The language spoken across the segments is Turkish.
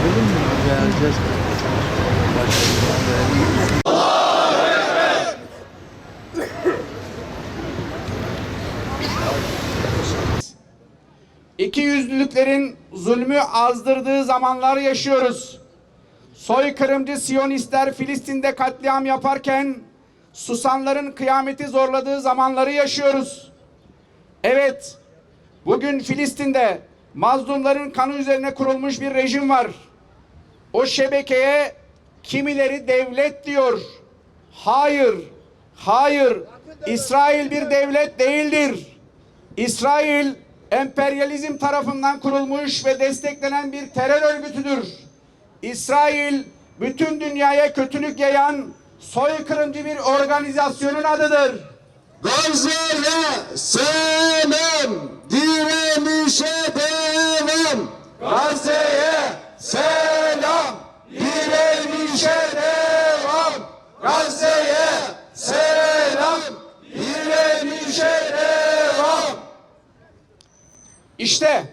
verelim mi? Vereceğiz. İkiyüzlülüklerin zulmü azdırdığı zamanlar yaşıyoruz. Soykırımcı Siyonistler Filistin'de katliam yaparken susanların kıyameti zorladığı zamanları yaşıyoruz. Evet, bugün Filistin'de mazlumların kanı üzerine kurulmuş bir rejim var. O şebekeye kimileri devlet diyor. Hayır, hayır. İsrail bir devlet değildir. İsrail emperyalizm tarafından kurulmuş ve desteklenen bir terör örgütüdür. İsrail bütün dünyaya kötülük yayan soykırımcı bir organizasyonun adıdır. Gazze'ye selam, direnişe devam. Gazze'ye selam, direnişe devam. Gazze'ye selam, direnişe devam. İşte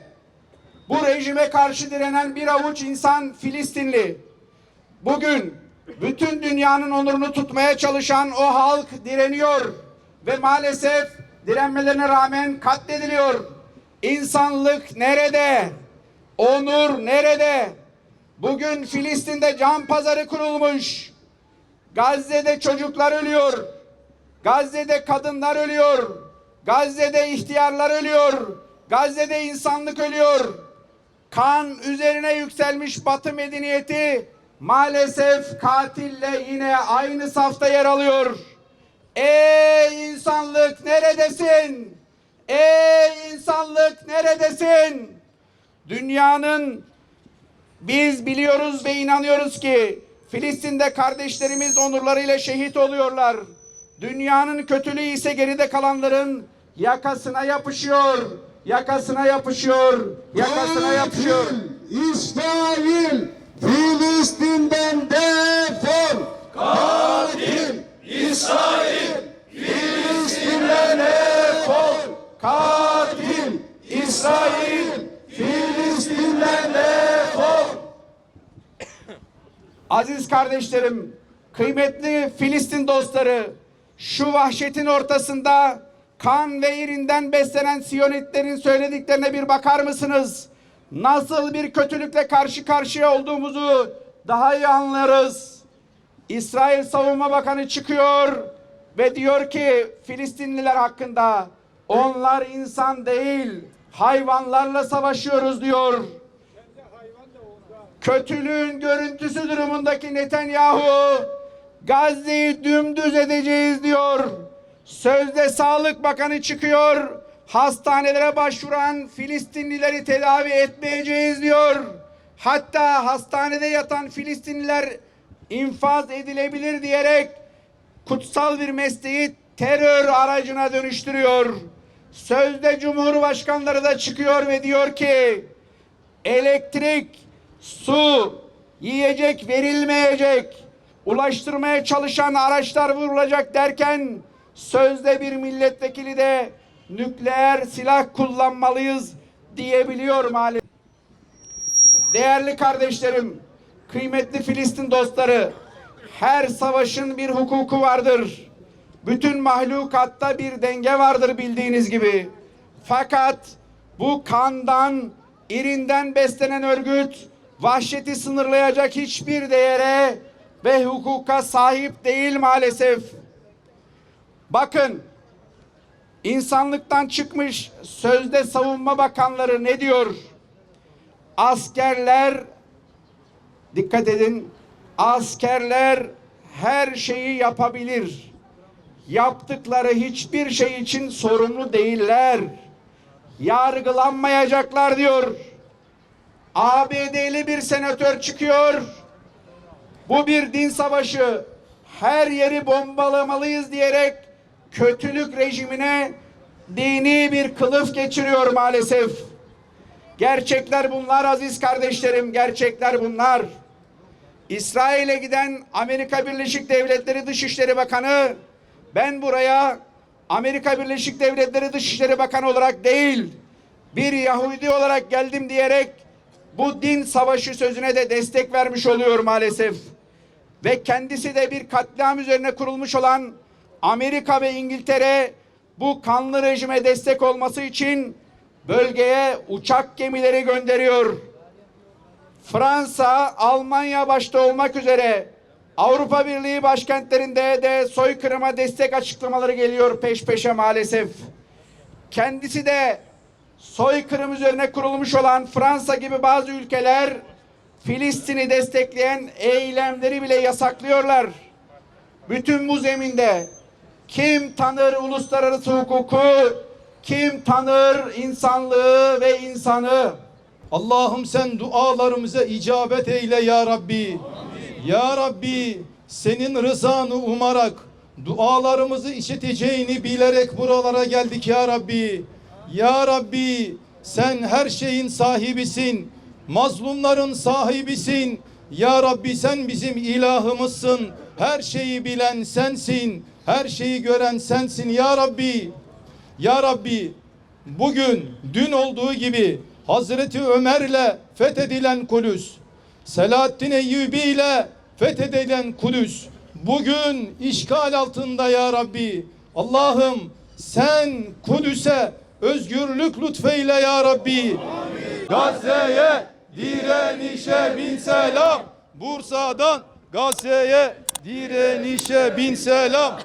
bu rejime karşı direnen bir avuç insan Filistinli. Bugün bütün dünyanın onurunu tutmaya çalışan o halk direniyor ve maalesef direnmelerine rağmen katlediliyor. İnsanlık nerede? Onur nerede? Bugün Filistin'de can pazarı kurulmuş. Gazze'de çocuklar ölüyor. Gazze'de kadınlar ölüyor. Gazze'de ihtiyarlar ölüyor. Gazze'de insanlık ölüyor. Kan üzerine yükselmiş Batı medeniyeti maalesef katille yine aynı safta yer alıyor. Ey insanlık neredesin? Ey insanlık neredesin? Dünyanın biz biliyoruz ve inanıyoruz ki Filistin'de kardeşlerimiz onurlarıyla şehit oluyorlar. Dünyanın kötülüğü ise geride kalanların yakasına yapışıyor. Yakasına yapışıyor. Yakasına yapışıyor. İsrail, Filistin'den defol. Katil İsrail Filistin'den defol. Katil İsrail Filistin'den defol. Aziz kardeşlerim, kıymetli Filistin dostları, şu vahşetin ortasında kan ve irinden beslenen Siyonistlerin söylediklerine bir bakar mısınız? Nasıl bir kötülükle karşı karşıya olduğumuzu daha iyi anlarız. İsrail Savunma Bakanı çıkıyor ve diyor ki Filistinliler hakkında onlar insan değil hayvanlarla savaşıyoruz diyor. Kötülüğün görüntüsü durumundaki Netanyahu Gazze'yi dümdüz edeceğiz diyor. Sözde Sağlık Bakanı çıkıyor. Hastanelere başvuran Filistinlileri tedavi etmeyeceğiz diyor. Hatta hastanede yatan Filistinliler infaz edilebilir diyerek kutsal bir mesleği terör aracına dönüştürüyor. Sözde Cumhurbaşkanları da çıkıyor ve diyor ki elektrik, su, yiyecek verilmeyecek, ulaştırmaya çalışan araçlar vurulacak derken sözde bir milletvekili de nükleer silah kullanmalıyız diyebiliyor maalesef. Değerli kardeşlerim, kıymetli Filistin dostları, her savaşın bir hukuku vardır. Bütün mahlukatta bir denge vardır bildiğiniz gibi. Fakat bu kandan, irinden beslenen örgüt vahşeti sınırlayacak hiçbir değere ve hukuka sahip değil maalesef. Bakın, insanlıktan çıkmış sözde savunma bakanları ne diyor? Askerler, dikkat edin, askerler her şeyi yapabilir. Yaptıkları hiçbir şey için sorumlu değiller. Yargılanmayacaklar diyor. ABD'li bir senatör çıkıyor. Bu bir din savaşı. Her yeri bombalamalıyız diyerek kötülük rejimine dini bir kılıf geçiriyor maalesef. Gerçekler bunlar aziz kardeşlerim, gerçekler bunlar. İsrail'e giden Amerika Birleşik Devletleri Dışişleri Bakanı, ben buraya Amerika Birleşik Devletleri Dışişleri Bakanı olarak değil, bir Yahudi olarak geldim diyerek bu din savaşı sözüne de destek vermiş oluyor maalesef. Ve kendisi de bir katliam üzerine kurulmuş olan Amerika ve İngiltere bu kanlı rejime destek olması için bölgeye uçak gemileri gönderiyor. Fransa, Almanya başta olmak üzere Avrupa Birliği başkentlerinde de soykırıma destek açıklamaları geliyor peş peşe maalesef. Kendisi de soykırım üzerine kurulmuş olan Fransa gibi bazı ülkeler Filistin'i destekleyen eylemleri bile yasaklıyorlar. Bütün bu zeminde kim tanır uluslararası hukuku, kim tanır insanlığı ve insanı? Allah'ım sen dualarımıza icabet eyle ya Rabbi. Amin. Ya Rabbi senin rızanı umarak dualarımızı işiteceğini bilerek buralara geldik ya Rabbi. Ya Rabbi sen her şeyin sahibisin. Mazlumların sahibisin. Ya Rabbi sen bizim ilahımızsın. Her şeyi bilen sensin. Her şeyi gören sensin ya Rabbi. Ya Rabbi bugün dün olduğu gibi Hazreti Ömer'le fethedilen Kudüs, Selahaddin Eyyubi ile fethedilen Kudüs bugün işgal altında ya Rabbi. Allah'ım sen Kudüs'e özgürlük lütfeyle ya Rabbi. Amin. Gazze'ye direnişe bin selam. Bursa'dan Gazze'ye direnişe bin selam.